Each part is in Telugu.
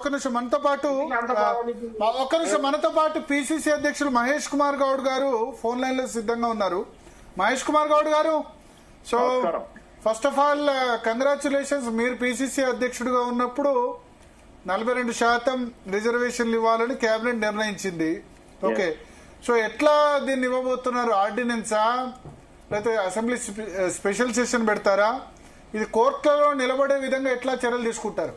ఒక్క నిమిషం మనతో పాటు పిసిసి అధ్యక్షులు మహేష్ కుమార్ గౌడ్ గారు ఫోన్ లైన్ లో సిద్ధంగా ఉన్నారు. Mahesh Kumar Goud garu, so first of all congratulations. మీరు పిసిసి అధ్యక్షుడిగా ఉన్నప్పుడు 42% రిజర్వేషన్లు ఇవ్వాలని కేబినెట్ నిర్ణయించింది. ఓకే, సో ఎట్లా దీన్ని ఇవ్వబోతున్నారు? ఆర్డినెన్సా లేకపోతే అసెంబ్లీ స్పెషల్ సెషన్ పెడతారా? ఇది కోర్టులో నిలబడే విధంగా ఎట్లా చర్యలు తీసుకుంటారు?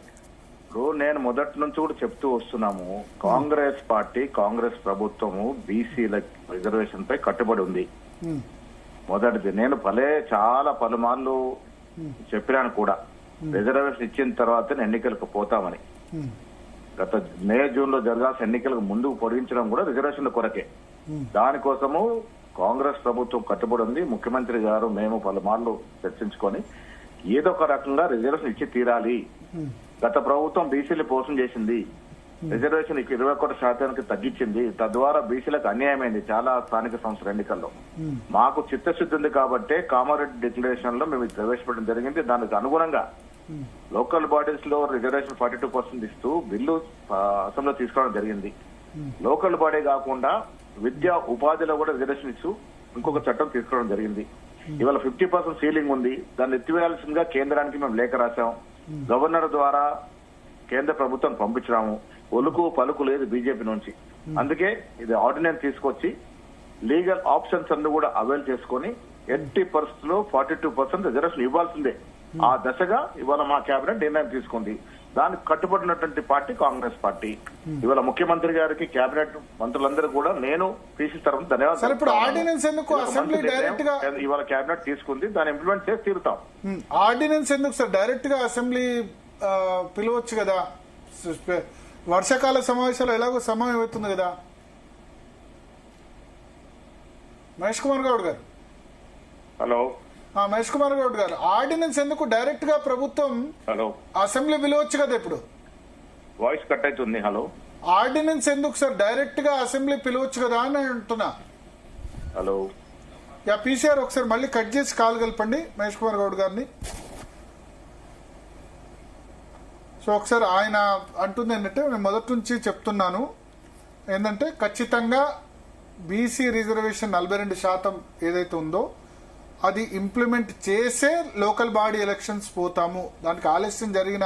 నేను మొదటి నుంచి కూడా చెప్తూ వస్తున్నాము, కాంగ్రెస్ పార్టీ, కాంగ్రెస్ ప్రభుత్వము బీసీల రిజర్వేషన్ పై కట్టుబడి ఉంది. మొదటిది నేను చాలా పలుమార్లు చెప్పినాను కూడా, రిజర్వేషన్ ఇచ్చిన తర్వాత ఎన్నికలకు పోతామని. గత మే జూన్ లో జరగాల్సిన ఎన్నికలకు ముందుకు పొడిగించడం కూడా రిజర్వేషన్ల కొరకే. దానికోసము కాంగ్రెస్ ప్రభుత్వం కట్టుబడి ఉంది. ముఖ్యమంత్రి గారు మేము పలుమార్లు చర్చించుకొని ఏదో ఒక రకంగా రిజర్వేషన్ ఇచ్చి తీరాలి. గత ప్రభుత్వం బీసీలు మోసం చేసింది, రిజర్వేషన్ 21% తగ్గించింది. తద్వారా బీసీలకు అన్యాయమైంది చాలా స్థానిక సంస్థల ఎన్నికల్లో. మాకు చిత్తశుద్ధి ఉంది కాబట్టి కామారెడ్డి డిక్లరేషన్ లో మేము ప్రవేశపెట్టడం జరిగింది. దానికి అనుగుణంగా లోకల్ బాడీస్ లో రిజర్వేషన్ 42% ఇస్తూ బిల్లు అసెంబ్లీలో తీసుకురావడం జరిగింది. లోకల్ బాడీ కాకుండా విద్యా ఉపాధిలో కూడా రిజర్వేషన్ ఇస్తూ ఇంకొక చట్టం తీసుకురావడం జరిగింది. ఇవాళ 50% సీలింగ్ ఉంది, దాన్ని ఎత్తివేయాల్సిందిగా కేంద్రానికి మేము లేఖ రాశాం. గవర్నర్ ద్వారా కేంద్ర ప్రభుత్వం పంపించినాము. ఒలుకు పలుకు లేదు బీజేపీ నుంచి. అందుకే ఇది ఆర్డినెన్స్ తీసుకొచ్చి లీగల్ ఆప్షన్స్ అన్ని కూడా అవైల్ చేసుకుని ఎట్టి పరిస్థితుల్లో 42% రిజర్వేషన్ ఇవ్వాల్సిందే. ఆ దశగా ఇవాళ మా కేబినెట్ నిర్ణయం తీసుకుంది. దానికి కట్టుబడినటువంటి పార్టీ కాంగ్రెస్ పార్టీ. ఇవాళ ముఖ్యమంత్రి గారికి, కేబినెట్ మంత్రులందరూ కూడా నేను పీసీ తరఫున ధన్యవాదాలు. ఇవాళ కేబినెట్ తీసుకుంది, దాన్ని ఇంప్లిమెంట్ చేసి తీరుతాం. ఆర్డినెన్స్ ఎందుకు సార్? డైరెక్ట్ గా అసెంబ్లీ పిలవచ్చు కదా. వర్షాకాల సమావేశాలు ఎలాగో సమయం అవుతుంది కదా. మహేష్ కుమార్ గౌడ్ గారు, హలో. మహేష్ కుమార్ గౌడ్ గారు, ఆర్డినెన్స్ ఎందుకు డైరెక్ట్ గా ప్రభుత్వం అసెంబ్లీ పిలవచ్చు కదా? ఇప్పుడు వాయిస్ కట్ అవుతుంది. హలో, ఆర్డినెన్స్ ఎందుకు సార్ డైరెక్ట్ గా అసెంబ్లీ పిలవచ్చు కదా అని అంటున్నా. హలో, పీసీఆర్ ఒకసారి మళ్ళీ కట్ చేసి కాల్ కలపండి మహేష్ కుమార్ గౌడ్ గారిని. సో ఒకసారి ఆయన అంటుంది ఏంటంటే, నేను మొదటి నుంచి చెప్తున్నాను ఏంటంటే, ఖచ్చితంగా బీసీ రిజర్వేషన్ 42% ఏదైతే ఉందో అది ఇంప్లిమెంట్ చేసే లోకల్ బాడీ ఎలక్షన్స్ పోతాము. దానికి ఆలస్యం జరిగిన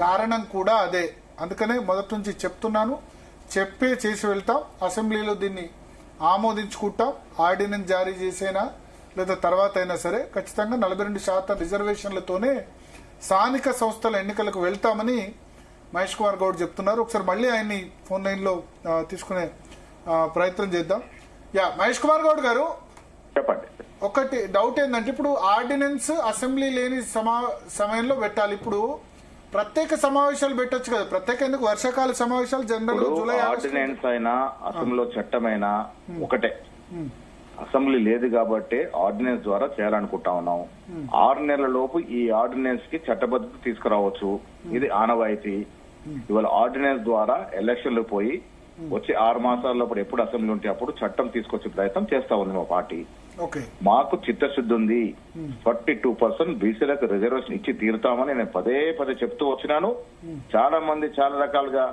కారణం కూడా అదే. అందుకనే మొదటి నుంచి చెప్తున్నాను, చెప్పే చేసి వెళ్తాం. అసెంబ్లీలో దీన్ని ఆమోదించుకుంటాం. ఆర్డినెన్స్ జారీ చేసైనా లేదా తర్వాత అయినా సరే ఖచ్చితంగా 42% రిజర్వేషన్లతోనే స్థానిక సంస్థల ఎన్నికలకు వెళ్తామని మహేష్ కుమార్ గౌడ్ చెప్తున్నారు. ఒకసారి మళ్ళీ ఆయన్ని ఫోన్ లైన్ లో తీసుకునే ప్రయత్నం చేద్దాం. మహేష్ కుమార్ గౌడ్ గారు, చెప్పండి. ఒకటి డౌట్ ఏంటంటే, ఇప్పుడు ఆర్డినెన్స్ అసెంబ్లీ లేని సమయంలో పెట్టాలి. ఇప్పుడు ప్రత్యేక సమావేశాలు పెట్టొచ్చు కదా. ప్రత్యేక ఎందుకు? వర్షాకాల సమావేశాలు జనరల్ జూలై. ఆర్డినెన్స్ అయినా అసెంబ్లీలో చట్టమైనా ఒకటే. అసెంబ్లీ లేదు కాబట్టి ఆర్డినెన్స్ ద్వారా చేయాలనుకుంటా ఉన్నాం. 6 నెలల లోపు ఈ ఆర్డినెన్స్ కి చట్టబద్ధత తీసుకురావచ్చు. ఇది ఆనవాయితీ. ఇవాళ ఆర్డినెన్స్ ద్వారా ఎలక్షన్లు పోయి వచ్చి 6 మాసాల లోపల ఎప్పుడు అసెంబ్లీ ఉంటే అప్పుడు చట్టం తీసుకొచ్చే ప్రయత్నం చేస్తా ఉంది మా పార్టీ. మాకు చిత్తశుద్ధి ఉంది. 42% బీసీలకు రిజర్వేషన్ ఇచ్చి తీరుతామని నేను పదే చెప్తూ వచ్చినాను. చాలా మంది చాలా రకాలుగా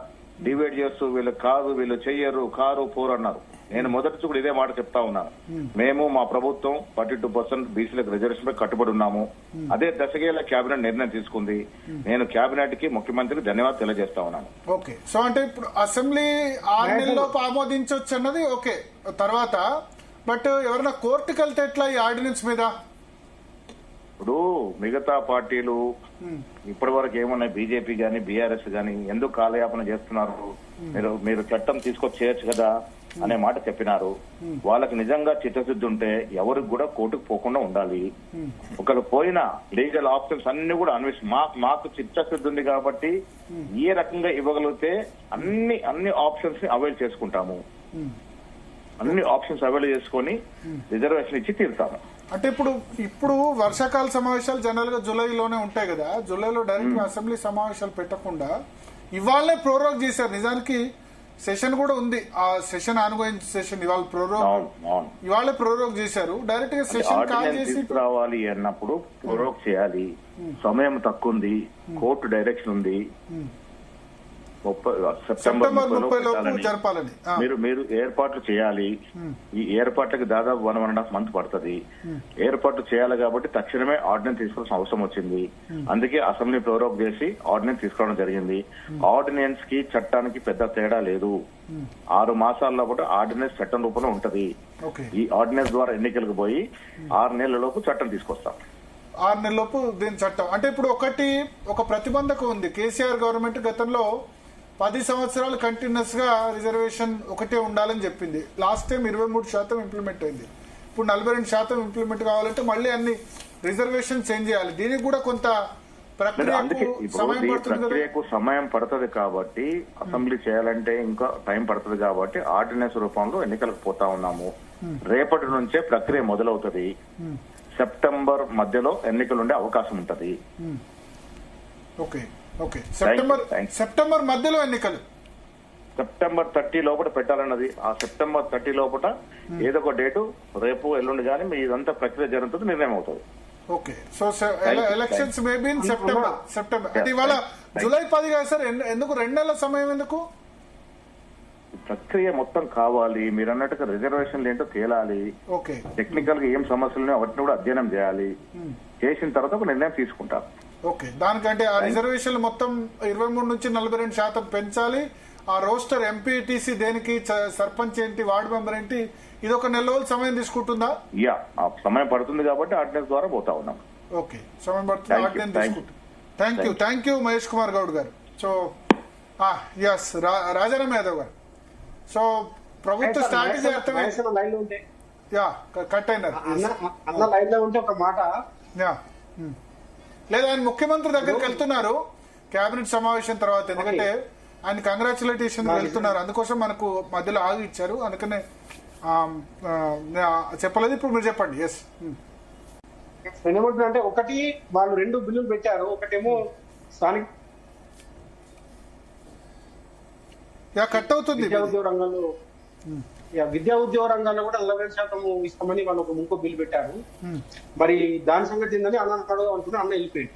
డివైడ్ చేస్తూ వీళ్ళు కాదు, వీళ్ళు చెయ్యరు, కారు పోరు అన్నారు. నేను మొదటి కూడా ఇదే మాట చెప్తా ఉన్నాను. మేము మా ప్రభుత్వం 42% బీసీలకు రిజర్వేషన్ పై కట్టుబడి ఉన్నాము. అదే దశగా కేబినెట్ నిర్ణయం తీసుకుంది. నేను కేబినెట్ కి, ముఖ్యమంత్రికి ధన్యవాదాలు తెలియజేస్తా ఉన్నాను. ఓకే, సో అంటే ఇప్పుడు అసెంబ్లీ 6 నెలల్లోపు ఆమోదించవచ్చు అన్నది ఓకే. తర్వాత బట్ ఎవరైనా కోర్టుకు వెళ్తే ఎట్లా ఈ ఆర్డినెన్స్ మీద? ఇప్పుడు మిగతా పార్టీలు ఇప్పటి వరకు ఏమున్నాయి, బీజేపీ గాని బీఆర్ఎస్ గాని ఎందుకు కాలయాపన చేస్తున్నారు? మీరు చట్టం తీసుకొచ్చి చేయొచ్చు కదా అనే మాట చెప్పినారు. వాళ్ళకి నిజంగా చిత్తశుద్ధి ఉంటే ఎవరికి కూడా కోర్టుకు పోకుండా ఉండాలి. ఒకరు పోయిన లీగల్ ఆప్షన్స్ అన్ని కూడా మాకు చిత్తశుద్ధి ఉంది కాబట్టి ఏ రకంగా ఇవ్వగలిగితే అన్ని ఆప్షన్స్ ని అవైల్ చేసుకుంటాము. అన్ని ఆప్షన్స్ అవైల్ చేసుకుని రిజర్వేషన్ ఇచ్చి తీరుతాము. అంటే ఇప్పుడు వర్షాకాల సమావేశాలు జనరల్ గా జూలైలోనే ఉంటాయి కదా. జూలైలో డైరెక్ట్ గా అసెంబ్లీ సమావేశాలు పెట్టకుండా ఇవాళే ప్రోరోగ్ చేశారు. నిజానికి సెషన్ కూడా ఉంది. ఆ సెషన్ ఆన్గోయింగ్ సెషన్ ఇవాళ ఇవాళ ప్రోరోగ్ చేశారు. డైరెక్ట్ గా సెషన్ కాల్ చేసి రావాలి అన్నప్పుడు ప్రోరోగ్ చేయాలి. సమయం తక్కువ ఉంది, కోర్టు డైరెక్షన్ ఉంది. సెప్టెంబర్ 30 లోపు జరపాలని మీరు ఏర్పాట్లు చేయాలి. ఈ ఏర్పాట్లకి దాదాపు 1.5 మంత్ పడుతుంది. ఏర్పాట్లు చేయాలి కాబట్టి తక్షణమే ఆర్డినెన్స్ తీసుకోవాల్సిన అవసరం వచ్చింది. అందుకే అసెంబ్లీ ప్రోరోగ్ చేసి ఆర్డినెన్స్ తీసుకోవడం జరిగింది. ఆర్డినెన్స్ కి చట్టానికి పెద్ద తేడా లేదు. 6 మాసాల్లో కూడా ఆర్డినెన్స్ చట్టం రూపంలో ఉంటది. ఈ ఆర్డినెన్స్ ద్వారా ఎన్నికలకు పోయి 6 నెలల లోపు చట్టం తీసుకొస్తాం. 6 నెలలలోపు దీని చట్టం అంటే ఇప్పుడు ఒక ప్రతిబంధకం ఉంది. కేసీఆర్ గవర్నమెంట్ గతంలో 10 సంవత్సరాలు కంటిన్యూస్ గా రిజర్వేషన్ ఒకటే ఉండాలని చెప్పింది. లాస్ట్ టైం 23% ఇంప్లిమెంట్ అయింది. ఇప్పుడు 42% ఇంప్లిమెంట్ కావాలంటే మళ్ళీ అన్ని రిజర్వేషన్ చేంజ్ చేయాలి. దీనికి కూడా కొంత ప్రక్రియకు సమయం పడుతుంది కాబట్టి అసెంబ్లీ చేయాలంటే ఇంకా టైం పడుతుంది కాబట్టి ఆర్డినెన్స్ రూపంలో ఎన్నికలకు పోతా ఉన్నాము. రేపటి నుంచే ప్రక్రియ మొదలవుతుంది. సెప్టెంబర్ మధ్యలో ఎన్నికలు ఉండే అవకాశం ఉంటది. సెప్టెంబర్ మధ్యలో ఎన్నికలు సెప్టెంబర్ 30 లోపల పెట్టాలన్నది. ఆ సెప్టెంబర్ 30 లోపల ఏదో ఒక డేటు రేపు ఎల్లుండి కానీ ఇదంతా ప్రక్రియ జరుగుతుంది, నిర్ణయం అవుతుంది. Okay. So elections maybe in September అంటే ఇవాళ జూలై 10 కదా సార్? ఎందుకు 2 నెలల సమయం? ఎందుకు? ప్రక్రియ మొత్తం కావాలి. మీరు అన్నట్టుగా రిజర్వేషన్లు ఏంటో తేలాలి. టెక్నికల్ గా ఏం సమస్యలు వాటిని కూడా అధ్యయనం చేయాలి. చేసిన తర్వాత ఒక నిర్ణయం తీసుకుంటారు. ఓకే. దానికంటే ఆ రిజర్వేషన్లు మొత్తం 23 నుంచి 42% పెంచాలి. ఆ రోస్టర్ ఎంపీటీసీ దేనికి, సర్పంచ్ ఏంటి, వార్డు మెంబర్ ఏంటి, ఇది ఒక 1 నెల రోజులు సమయం తీసుకుంటుందా? సమయం పడుతుంది కాబట్టి ఆర్డినెన్స్ ద్వారా పోతా ఉన్నాం. ఓకే, సమయం పడుతుంది, ఆర్డినెన్స్ తీసుకుంటాం. Thank you Mahesh Kumar Goud garu. So yes Rajaram Yadav గారు. సో ప్రభుత్వ స్ట్రాటజీ అర్థమైంది. కట్ అయినారు ఒక మాట లేదా ఆయన ముఖ్యమంత్రి దగ్గరికి వెళ్తున్నారు కేబినెట్ సమావేశం తర్వాత. ఎందుకంటే ఆయన కంగ్రాచులేషన్ వెళ్తున్నారు, అందుకోసం మనకు మధ్యలో ఆగి ఇచ్చారు, అందుకనే చెప్పలేదు. ఇప్పుడు మీరు చెప్పండి. ఎస్ ఏమంటున్నా అంటే ఒకటి వాళ్ళు 2 బిల్లులు పెట్టారు. ఒకటేమో స్థానిక కట్ అవుతుంది విద్యా ఉద్యోగ రంగాల్లో కూడా 40% ఇస్తామని వాళ్ళు ఒక ఇంకో బిల్లు పెట్టారు. మరి దాని సంగతి ఏందని అన్నాడు అనుకున్నా, అన్న వెళ్ళిపోయాడు.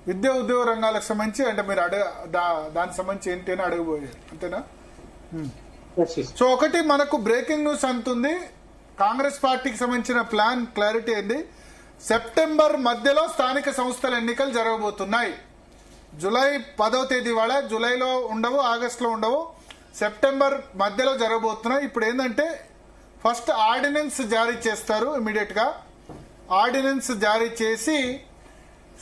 విద్యా ఉద్యోగ రంగాలకు సంబంధించి అంటే మీరు దానికి సంబంధించి ఏంటి అని అడగబోయారు, అంతేనా? సో ఒకటి మనకు బ్రేకింగ్ న్యూస్ అంటుంది. కాంగ్రెస్ పార్టీకి సంబంధించిన ప్లాన్ క్లారిటీ అయింది. సెప్టెంబర్ మధ్యలో స్థానిక సంస్థల ఎన్నికలు జరగబోతున్నాయి. జూలై 10వ తేదీ వాళ్ళ జూలైలో ఉండవు, ఆగస్టులో ఉండవు, సెప్టెంబర్ మధ్యలో జరగబోతున్నాయి. ఇప్పుడు ఏంటంటే ఫస్ట్ ఆర్డినెన్స్ జారీ చేస్తారు. ఇమీడియట్ గా ఆర్డినెన్స్ జారీ చేసి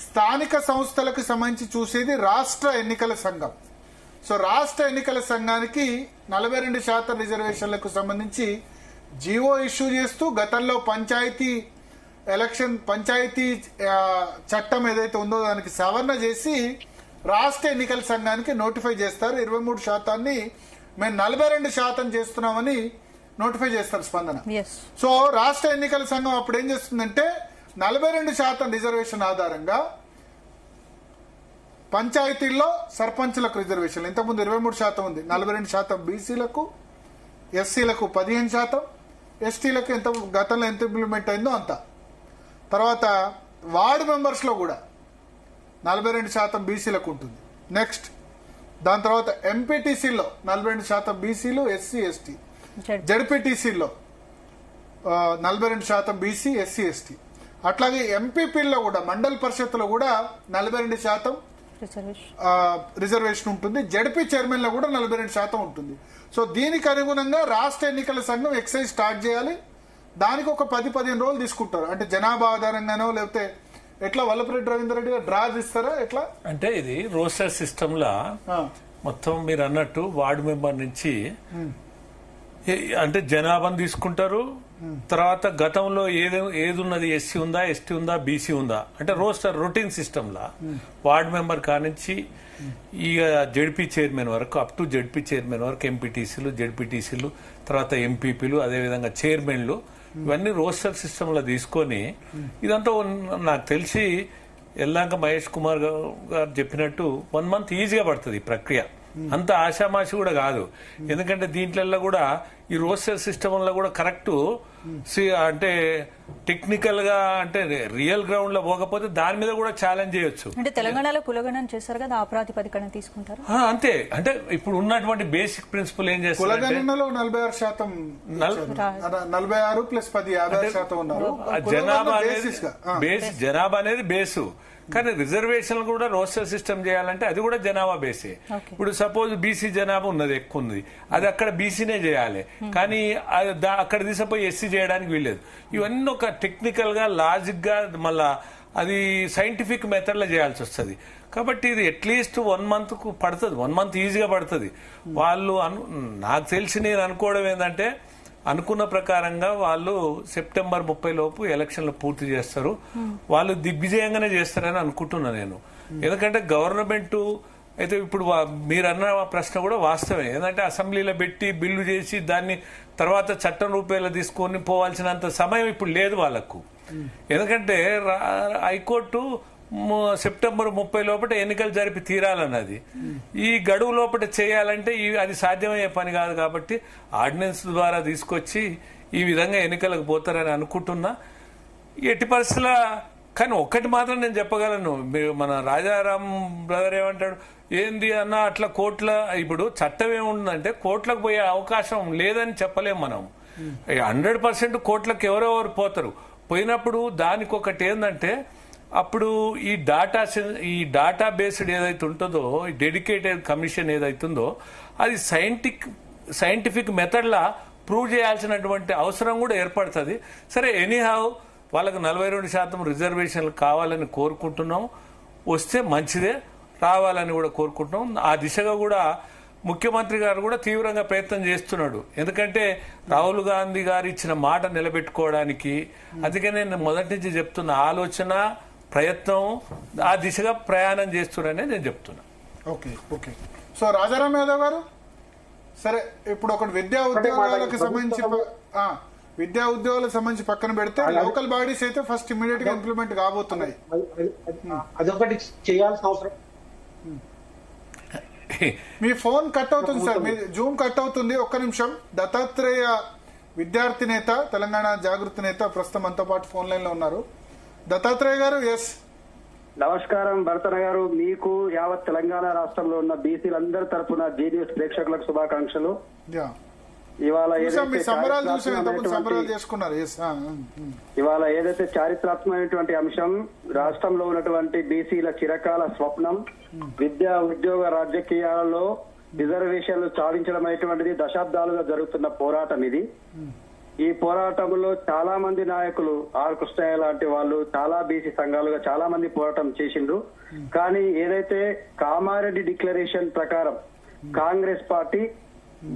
స్థానిక సంస్థలకు సంబంధించి చూసేది రాష్ట్ర ఎన్నికల సంఘం. సో రాష్ట్ర ఎన్నికల సంఘానికి 42% రిజర్వేషన్లకు సంబంధించి జీవో ఇష్యూ చేస్తూ గతంలో పంచాయతీ చట్టం ఏదైతే ఉందో దానికి సవరణ చేసి రాష్ట్ర ఎన్నికల సంఘానికి నోటిఫై చేస్తారు. 23% మేము 42% చేస్తున్నామని నోటిఫై చేస్తారు స్పందన. సో రాష్ట్ర ఎన్నికల సంఘం అప్పుడు ఏం చేస్తుందంటే 42% రిజర్వేషన్ ఆధారంగా పంచాయతీల్లో సర్పంచులకు రిజర్వేషన్ ఇంతకుముందు 23% ఉంది, 42% బీసీలకు, ఎస్సీలకు 15%, ఎస్టీలకు ఎంత గతంలో ఎంత ఇంప్లిమెంట్ అయిందో అంత. తర్వాత వార్డు మెంబర్స్ లో కూడా 42% బీసీలకు ఉంటుంది. నెక్స్ట్ దాని తర్వాత ఎంపీటీసీలో 42% బీసీలు, ఎస్సీ, ఎస్టీ. జడ్పీటీసీలో 42% బీసీ, ఎస్సీ, ఎస్టీ. అట్లాగే ఎంపీపీల్లో కూడా మండల పరిషత్లో కూడా 42% రిజర్వేషన్ ఉంటుంది. జడ్పీ చైర్మన్ లో కూడా 42% ఉంటుంది. సో దీనికి అనుగుణంగా రాష్ట్ర ఎన్నికల సంఘం ఎక్సైజ్ స్టార్ట్ చేయాలి. దానికి ఒక 10-15 రోజులు తీసుకుంటారు. అంటే జనాభా ఆధారంగానో లేకపోతే ఎట్లా వల్లపురెడ్డి రవీందర్ రెడ్డి గారు డ్రా ఇస్తారా ఎట్లా? అంటే ఇది రోస్టర్ సిస్టమ్ లా మొత్తం మీరు అన్నట్టు వార్డు మెంబర్ నుంచి అంటే జనాభాను తీసుకుంటారు. తర్వాత గతంలో ఏది ఉన్నది, ఎస్సీ ఉందా, ఎస్టీ ఉందా, బీసీ ఉందా అంటే రోస్టర్ రొటీన్ సిస్టమ్ లా వార్డు మెంబర్ కానించి ఇక జడ్పీ చైర్మన్ వరకు అప్ టు జడ్పీ చైర్మన్ వరకు ఎంపీటీసీలు, జడ్పీటీసీలు, తర్వాత ఎంపీపీలు, అదేవిధంగా చైర్మన్లు, ఇవన్నీ రోస్టర్ సిస్టమ్ లో తీసుకొని ఇదంతా నాకు తెలిసి ఎల్లాక మహేష్ కుమార్ గారు చెప్పినట్టు 1 మంత్ ఈజీగా పడుతుంది ఈ ప్రక్రియ. అంత ఆషామాషి కూడా కాదు. ఎందుకంటే దీంట్లో కూడా ఈ రోస్టర్ సిస్టమ్ వల్ల కూడా కరెక్ట్ అంటే టెక్నికల్ గా అంటే రియల్ గ్రౌండ్ లో పోకపోతే దాని మీద కూడా ఛాలెంజ్ చేయొచ్చు. అంటే తెలంగాణలో కులగణన చేశారు కదా, ఆ ప్రాతిపదికన తీసుకుంటారు. అంతే, అంటే ఇప్పుడు ఉన్నటువంటి బేసిక్ ప్రిన్సిపల్ ఏం చేస్తారు, కులగణనలో 46% 46 ప్లస్ 10 56% ఉన్నారు. జనాభా అనేది బేసు, కానీ రిజర్వేషన్ కూడా రోస్టర్ సిస్టమ్ చేయాలంటే అది కూడా జనాభా బేసే. ఇప్పుడు సపోజ్ బీసీ జనాభా ఉన్నది, ఎక్కువ ఉంది, అది అక్కడ బీసీనే చేయాలి, కానీ అక్కడ తీసుకుపోయి ఎస్సీ చేయడానికి వీల్లేదు. ఇవన్నీ ఒక టెక్నికల్ గా లాజిక్ గా మళ్ళా అది సైంటిఫిక్ మెథడ్ లో చేయాల్సి వస్తుంది. కాబట్టి ఇది అట్లీస్ట్ 1 month కు పడుతుంది, 1 month ఈజీగా పడుతుంది. వాళ్ళు నాకు తెలిసి నేను అనుకోవడం ఏంటంటే అనుకున్న ప్రకారంగా వాళ్ళు సెప్టెంబర్ 30 లోపు ఎలక్షన్లు పూర్తి చేస్తారు. వాళ్ళు దిగ్విజయంగానే చేస్తారని అనుకుంటున్నా నేను. ఎందుకంటే గవర్నమెంట్ అయితే ఇప్పుడు మీరు అన్న ప్రశ్న కూడా వాస్తవమే. ఏంటంటే అసెంబ్లీలో పెట్టి బిల్లు చేసి దాన్ని తర్వాత చట్టం రూపాయలు తీసుకొని పోవాల్సినంత సమయం ఇప్పుడు లేదు వాళ్ళకు. ఎందుకంటే హైకోర్టు సెప్టెంబర్ 30 లోపల ఎన్నికలు జరిపి తీరాలన్నది. ఈ గడువు లోపల చేయాలంటే అది సాధ్యమయ్యే పని కాదు. కాబట్టి ఆర్డినెన్స్ ద్వారా తీసుకొచ్చి ఈ విధంగా ఎన్నికలకు పోతారని అనుకుంటున్నా. ఎట్టి పరిస్థితుల కానీ ఒక్కటి మాత్రం నేను చెప్పగలను, మన రాజారాం బ్రదర్ ఏమంటాడు, ఏంది అన్న అట్లా కోట్ల, ఇప్పుడు చట్టం ఏముందంటే కోట్లకు పోయే అవకాశం లేదని చెప్పలేము మనం. 100% కోట్లకు ఎవరెవరు పోతారు. పోయినప్పుడు దానికి ఒకటి ఏంటంటే అప్పుడు ఈ డాటా బేస్డ్ ఏదైతే ఉంటుందో, ఈ డెడికేటెడ్ కమిషన్ ఏదైతుందో అది సైంటిఫిక్ మెథడ్ లా ప్రూవ్ చేయాల్సినటువంటి అవసరం కూడా ఏర్పడుతుంది. సరే, ఎనీహౌ వాళ్ళకు 42% రిజర్వేషన్లు కావాలని కోరుకుంటున్నాం. వస్తే మంచిదే, రావాలని కూడా కోరుకుంటున్నాం. ఆ దిశగా కూడా ముఖ్యమంత్రి గారు కూడా తీవ్రంగా ప్రయత్నం చేస్తున్నాడు. ఎందుకంటే రాహుల్ గాంధీ గారు ఇచ్చిన మాట నిలబెట్టుకోవడానికి. అందుకనే నేను మొదటి నుంచి చెప్తున్న ఆలోచన ప్రయత్నం ఆ దిశగా ప్రయాణం చేస్తున్నారని నేను చెప్తున్నా. ఓకే. సో రాజారాం యాదవ్ గారు, సరే ఇప్పుడు ఒకటి విద్యా ఉద్యోగాలకు సంబంధించి పక్కన పెడితే లోకల్ బాడీస్ అయితే ఫస్ట్ ఇమీడియట్ గా ఇంప్లిమెంట్ కాబోతున్నాయి. అదొకటి చేయాల్సిన అవసరం. మీ ఫోన్ కట్ అవుతుంది సార్, మీ జూమ్ కట్ అవుతుంది. ఒక్క నిమిషం. దత్తాత్రేయ విద్యార్థి నేత, తెలంగాణ జాగృతి నేత ప్రస్తుతం మనతో పాటు ఫోన్ లైన్ లో ఉన్నారు. దత్తాత్రేయ గారు. ఎస్, నమస్కారం భరతన గారు. మీకు యావత్ తెలంగాణ రాష్ట్రంలో ఉన్న బీసీలందరి తరఫున జీనియస్ ప్రేక్షకులకు శుభాకాంక్షలు. ఇవాళ ఏదైతే చారిత్రాత్మకమైనటువంటి అంశం, రాష్ట్రంలో ఉన్నటువంటి బీసీల చిరకాల స్వప్నం, విద్యా ఉద్యోగ రాజకీయాలలో రిజర్వేషన్లు సాధించడం అనేటువంటిది దశాబ్దాలుగా జరుగుతున్న పోరాటం ఇది. ఈ పోరాటంలో చాలా మంది నాయకులు, ఆర్ కృష్ణయ్య లాంటి వాళ్ళు, చాలా బీసీ సంఘాలుగా చాలా మంది పోరాటం చేసిండ్రు. కానీ ఏదైతే కామారెడ్డి డిక్లరేషన్ ప్రకారం కాంగ్రెస్ పార్టీ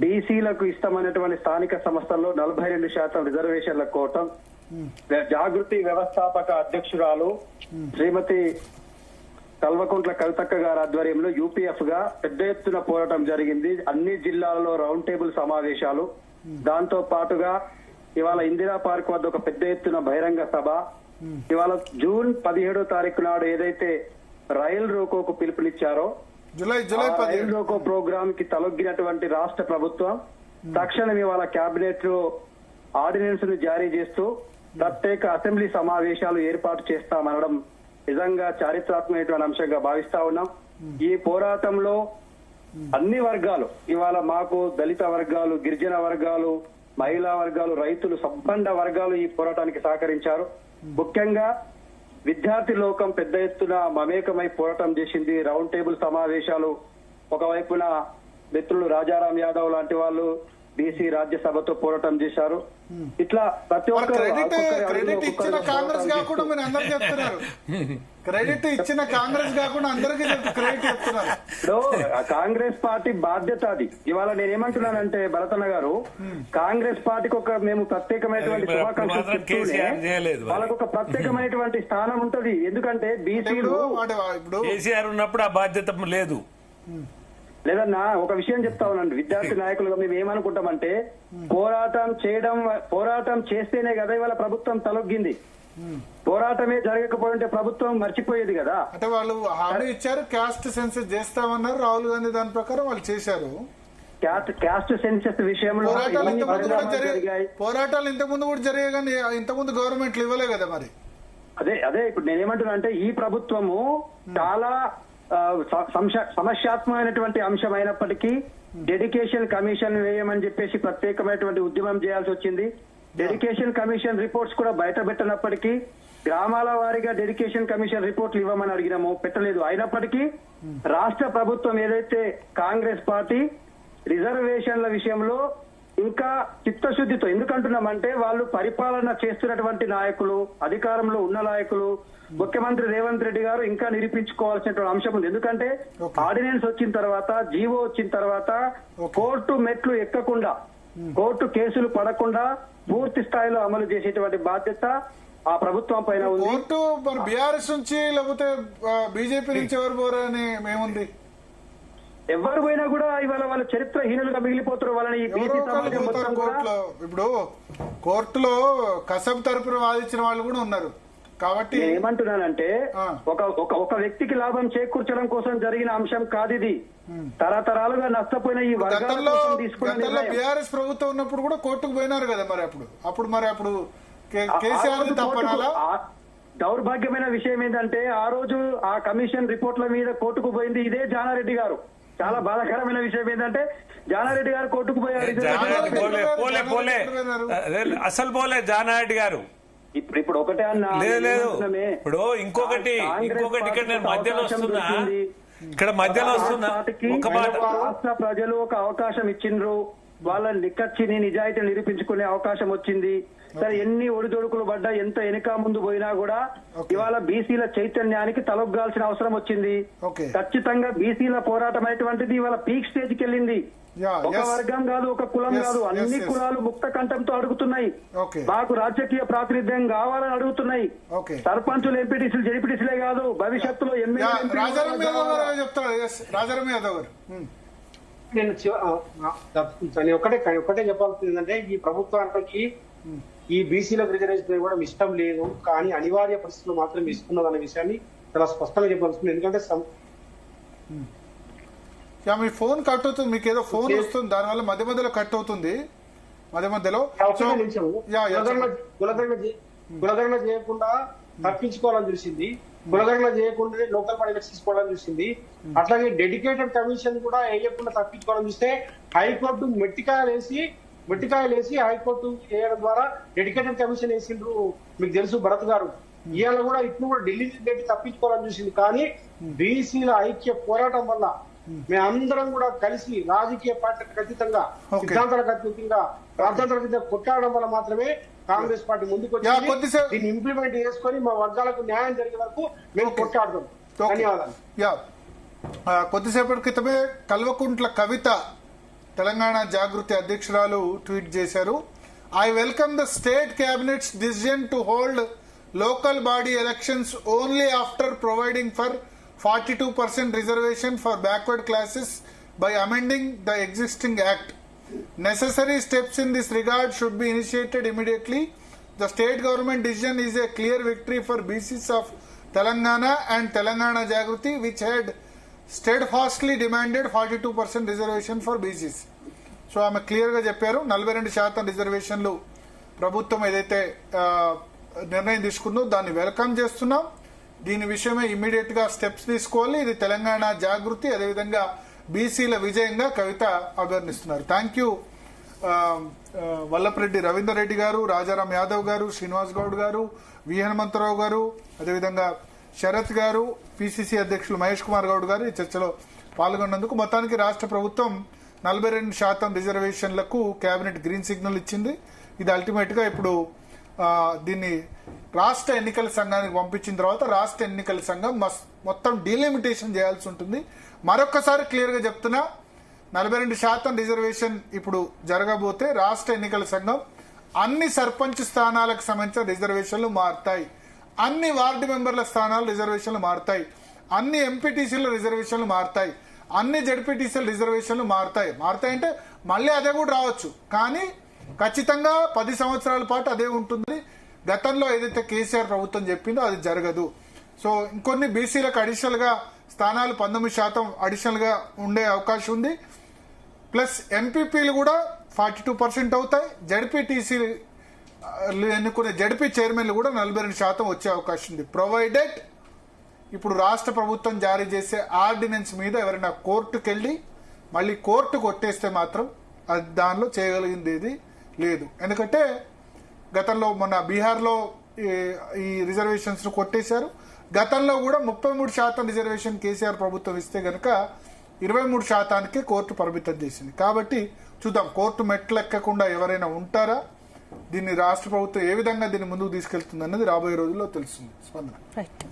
బీసీలకు ఇష్టమైనటువంటి స్థానిక సంస్థల్లో 42% రిజర్వేషన్ల కోటం, జాగృతి వ్యవస్థాపక అధ్యక్షురాలు శ్రీమతి కల్వకుంట్ల కవితక్క గారి ఆధ్వర్యంలో యూపీఎఫ్ గా పెద్ద ఎత్తున పోరాటం జరిగింది. అన్ని జిల్లాలలో రౌండ్ టేబుల్ సమావేశాలు, దాంతో పాటుగా ఇవాళ ఇందిరా పార్క్ వద్ద ఒక పెద్ద ఎత్తున బహిరంగ సభ, ఇవాళ జూన్ 17వ తారీఖు నాడు ఏదైతే రైల్ రోకోకు పిలుపునిచ్చారో రైల్ రోకో ప్రోగ్రామ్ కి తలొగ్గినటువంటి రాష్ట్ర ప్రభుత్వం తక్షణం ఇవాళ కేబినెట్ లో ఆర్డినెన్స్ ను జారీ చేస్తూ ప్రత్యేక అసెంబ్లీ సమావేశాలు ఏర్పాటు చేస్తామనడం నిజంగా చారిత్రాత్మకమైనటువంటి అంశంగా భావిస్తా ఉన్నాం. ఈ పోరాటంలో అన్ని వర్గాలు, ఇవాళ మాకు దళిత వర్గాలు, గిరిజన వర్గాలు, మహిళా వర్గాలు, రైతులు, సబ్బండ వర్గాలు ఈ పోరాటానికి సహకరించారు. ముఖ్యంగా విద్యార్థి లోకం పెద్ద ఎత్తున మమేకమై పోరాటం చేసింది. రౌండ్ టేబుల్ సమావేశాలు, ఒకవైపున మిత్రులు రాజారాం యాదవ్ లాంటి వాళ్ళు బీసీ రాజ్యసభతో పోరాటం చేశారు. ఇట్లా ప్రతి ఒక్కరు క్రెడిట్ ఇచ్చిన కాంగ్రెస్ కాకుండా మీరు అందరికి చెప్తున్నారు. క్రెడిట్ ఇచ్చిన కాంగ్రెస్ కాకుండా అందరికి క్రెడిట్ చెప్తున్నారు. కాంగ్రెస్ పార్టీ బాధ్యత అది. ఇవాళ నేనేమంటున్నానంటే భరతన్న గారు, కాంగ్రెస్ పార్టీకి ఒక మేము ప్రత్యేకమైనటువంటి శుభాకాంక్షలు చెప్తూనే వాళ్ళకు ఒక ప్రత్యేకమైనటువంటి స్థానం ఉంటది. ఎందుకంటే బీసీలు కేసీఆర్ ఉన్నప్పుడు ఆ బాధ్యత లేదు. లేదన్నా, ఒక విషయం చెప్తా ఉన్నాను. విద్యార్థి నాయకులుగా మేము ఏమనుకుంటామంటే పోరాటం చేస్తేనే కదా ఇవాళ ప్రభుత్వం తలొగ్గింది. పోరాటమే జరగకపోయింటే ప్రభుత్వం మర్చిపోయేది కదా. అంటే వాళ్ళు హామీ ఇచ్చారు, క్యాస్ట్ సెన్సస్ చేస్తామన్నారు రాహుల్ గాంధీ, దాని ప్రకారం వాళ్ళు చేశారు. క్యాస్ట్ సెన్సెస్ విషయంలో పోరాటాలు ఎన్ని ఇంతకుముందు కూడా పరిణామాలు జరిగాయి. పోరాటాలు ఇంతకుముందు కూడా జరిగాయి కానీ ఇంతకుముందు గవర్నమెంట్లు ఇవ్వలే కదా మరి. అదే ఇప్పుడు నేనేమంటున్నా అంటే ఈ ప్రభుత్వము చాలా సమస్యాత్మకమైనటువంటి అంశం అయినప్పటికీ డెడికేషన్ కమిషన్ వేయమని చెప్పేసి ప్రత్యేకమైనటువంటి ఉద్యమం చేయాల్సి వచ్చింది. డెడికేషన్ కమిషన్ రిపోర్ట్స్ కూడా బయట పెట్టినప్పటికీ గ్రామాల వారీగా డెడికేషన్ కమిషన్ రిపోర్ట్లు ఇవ్వమని అడిగినాము, పెట్టలేదు. అయినప్పటికీ రాష్ట్ర ప్రభుత్వం ఏదైతే కాంగ్రెస్ పార్టీ రిజర్వేషన్ల విషయంలో ఇంకా చిత్తశుద్ధితో, ఎందుకంటున్నామంటే వాళ్ళు పరిపాలన చేస్తున్నటువంటి నాయకులు, అధికారంలో ఉన్న నాయకులు, ముఖ్యమంత్రి రేవంత్ రెడ్డి గారు ఇంకా నిరూపించుకోవాల్సినటువంటి అంశం ఉంది. ఎందుకంటే ఆర్డినెన్స్ వచ్చిన తర్వాత, జీవో వచ్చిన తర్వాత కోర్టు మెట్లు ఎక్కకుండా, కోర్టు కేసులు పడకుండా పూర్తి స్థాయిలో అమలు చేసేటువంటి బాధ్యత ఆ ప్రభుత్వం పైన ఉంది. కోర్టు మరి బీఆర్ఎస్ నుంచి లేకపోతే బీజేపీ నుంచి ఎవరు పోరని మేముంది. ఎవరు పోయినా కూడా ఇవాళ వాళ్ళ చరిత్రహీనులుగా మిగిలిపోతారు. వాళ్ళని ఈ బీసీ సమాజం మొత్తం కూడా ఇప్పుడు కోర్టులో కసబ్ తరపున వాదించిన వాళ్ళు కూడా ఉన్నారు. కాబట్టి ఏమంటున్నానంటే ఒక వ్యక్తికి లాభం చేకూర్చడం కోసం జరిగిన అంశం కాదు ఇది. తరతరాలుగా నష్టపోయిన ఈ వర్గాల కోసం తీసుకున్న బీఆర్ఎస్ ప్రభుత్వం ఉన్నప్పుడు కూడా కోర్టుకు పోయినారు కదా మరి. అప్పుడు కేసీఆర్ తప్పనాలా? దౌర్భాగ్యమైన విషయం ఏంటంటే ఆ రోజు ఆ కమిషన్ రిపోర్ట్ల మీద కోర్టుకు పోయింది ఇదే జానారెడ్డి గారు. చాలా బాధాకరమైన విషయం ఏంటంటే జానారెడ్డి గారు కోర్టుకు పోయారు. అసలు పోలే జానారెడ్డి గారు. ఇప్పుడు ఒకటే అన్నా, లేదు ఇప్పుడు ఇంకొకటి ఇక్కడ నేను మధ్యలో వస్తున్నా, ఇక్కడ మధ్యలో వస్తున్నా. ఒక మాట, రాష్ట్ర ప్రజలు ఒక అవకాశం ఇచ్చిండ్రు, వాళ్ళ నిక్కచ్చిని నిజాయితీ నిరూపించుకునే అవకాశం వచ్చింది. సరే ఎన్ని ఒడిదొడుకులు పడ్డా, ఎంత వెనుక ముందు పోయినా కూడా ఇవాళ బీసీల చైతన్యానికి తలొగ్గాల్సిన అవసరం వచ్చింది. ఖచ్చితంగా బీసీల పోరాటం అనేటువంటిది ఇవాళ పీక్ స్టేజ్ కి వెళ్ళింది. ఒక వర్గం కాదు, ఒక కులం కాదు, అన్ని కులాలు ముక్త కంఠంతో అడుగుతున్నాయి. మాకు రాజకీయ ప్రాతినిధ్యం కావాలని అడుగుతున్నాయి. సర్పంచులు, ఎంపీటీసీలు, జెడ్పీటీసీలే కాదు, భవిష్యత్తులో ఎమ్మెల్యే. నేను ఒకటే చెప్పాల్సింది ఏంటంటే ఈ ప్రభుత్వానికి ఈ బీసీలకు రిజర్వేషన్ ఇవ్వడం ఇష్టం లేదు, కానీ అనివార్య పరిస్థితులు మాత్రం ఇస్తున్నది అనే విషయాన్ని చాలా స్పష్టంగా చెప్పాల్సింది. ఎందుకంటే మీ ఫోన్ కట్ అవుతుంది, మీకు ఏదో ఫోన్ వస్తుంది, దానివల్ల మధ్య మధ్యలో కట్ అవుతుంది. మధ్యలో కులగణన చేయకుండా తప్పించుకోవాలని చూసింది, కులగణన చేయకుండా లోకల్ బాడీ తీసుకోవాలని చూసింది. అట్లాగే డెడికేటెడ్ కమిషన్ కూడా వేయకుండా తప్పించుకోవాలని చూస్తే హైకోర్టు మెట్టికాయలు వేసి హైకోర్టు వేయడం ద్వారా డెడికేటెడ్ కమిషన్ వేసిండ్రు. మీకు తెలుసు భరత్ గారు, ఇవాళ కూడా ఇప్పుడు కూడా ఢిల్లీ పెట్టి తప్పించుకోవాలని చూసింది. కానీ బీసీల ఐక్య పోరాటం వల్ల మేమందరం కూడా కలిసి రాజకీయ పార్టీలకు అతీతంగా, సిద్ధాంతాలకు అతీతంగా, ప్రాంతాలకు అతీతంగా కొట్లాడడం వల్ల మాత్రమే కాంగ్రెస్ పార్టీ ముందుకు వచ్చి దీన్ని ఇంప్లిమెంట్ చేసుకొని మా వర్గాలకు న్యాయం జరిగే వరకు మేము కొట్లాడతాం. ధన్యవాదాలు. కొద్దిసేపటి క్రితమే కల్వకుంట్ల కవిత తెలంగాణ జాగృతి అధ్యక్షురాలు ట్వీట్ చేశారు. I welcome the state cabinets decision to hold local body elections only after providing for 42% reservation for backward classes by amending the existing act. Necessary steps in this regard should be initiated immediately. The state government decision is a clear victory for BCs of Telangana and Telangana Jagruti, which had steadfastly demanded 42% reservation for BCs. So ఆమె క్లియర్ గా చెప్పారు 42% రిజర్వేషన్లు ప్రభుత్వం ఏదైతే నిర్ణయం తీసుకుందో దాన్ని వెల్కమ్ చేస్తున్నాం. దీని విషయమే ఇమ్మీడియట్ గా స్టెప్స్ తీసుకోవాలి. ఇది తెలంగాణ జాగృతి, అదేవిధంగా బీసీల విజయంగా కవిత అభివర్ణిస్తున్నారు. థ్యాంక్ యూ వల్లపరెడ్డి రవీందర్ రెడ్డి గారు, రాజారాం యాదవ్ గారు, శ్రీనివాస్ గౌడ్ గారు, వి హనుమంతరావు గారు, అదేవిధంగా శరత్ గారు, పిసిసి అధ్యక్షులు మహేష్ కుమార్ గౌడ్ గారు ఈ చర్చలో పాల్గొన్నందుకు. మొత్తానికి రాష్ట్ర ప్రభుత్వం 42% రిజర్వేషన్లకు కేబినెట్ గ్రీన్ సిగ్నల్ ఇచ్చింది. ఇది అల్టిమేట్ గా ఇప్పుడు దీన్ని రాష్ట్ర ఎన్నికల సంఘానికి పంపించిన తర్వాత రాష్ట్ర ఎన్నికల సంఘం మొత్తం డీలిమిటేషన్ చేయాల్సి ఉంటుంది. మరొకసారి క్లియర్ గా చెప్తున్నా, 42% రిజర్వేషన్ ఇప్పుడు జరగబోతే రాష్ట్ర ఎన్నికల సంఘం అన్ని సర్పంచ్ స్థానాలకు సంబంధించిన రిజర్వేషన్లు మారుతాయి, అన్ని వార్డు మెంబర్ల స్థానాలు రిజర్వేషన్లు మారుతాయి, అన్ని ఎంపీటీసీల రిజర్వేషన్లు మారుతాయి, అన్ని జడ్పీటీసీల రిజర్వేషన్లు మారుతాయి. అంటే మళ్ళీ అదే కూడా రావచ్చు, కానీ ఖచ్చితంగా 10 సంవత్సరాల పాటు అదే ఉంటుంది. గతంలో ఏదైతే కేసీఆర్ ప్రభుత్వం చెప్పిందో అది జరగదు. సో ఇంకొన్ని బీసీలకు అడిషనల్ గా స్థానాలు 19% అడిషనల్ గా ఉండే అవకాశం ఉంది. ప్లస్ ఎంపీపీలు కూడా 42% అవుతాయి. జడ్పీటీసీ ఎన్నుకునే జడ్పీ చైర్మన్లు కూడా 42% వచ్చే అవకాశం ఉంది. ప్రొవైడెడ్ ఇప్పుడు రాష్ట్ర ప్రభుత్వం జారీ చేసే ఆర్డినెన్స్ మీద ఎవరైనా కోర్టుకు వెళ్ళి మళ్ళీ కోర్టు కొట్టేస్తే మాత్రం అది దానిలో చేయగలిగింది ఏది లేదు. ఎందుకంటే గతంలో మొన్న బీహార్లో ఈ రిజర్వేషన్స్ ను కొట్టేశారు. గతంలో కూడా 33% రిజర్వేషన్ కేసీఆర్ ప్రభుత్వం ఇస్తే గనక 23%కే కోర్టు పరిమితం చేసింది. కాబట్టి చూద్దాం కోర్టు మెట్లెక్కకుండా ఎవరైనా ఉంటారా, దీన్ని రాష్ట్ర ప్రభుత్వం ఏ విధంగా దీన్ని ముందుకు తీసుకెళ్తుంది అన్నది రాబోయే రోజుల్లో తెలుస్తుంది. స్పందన. రైట్.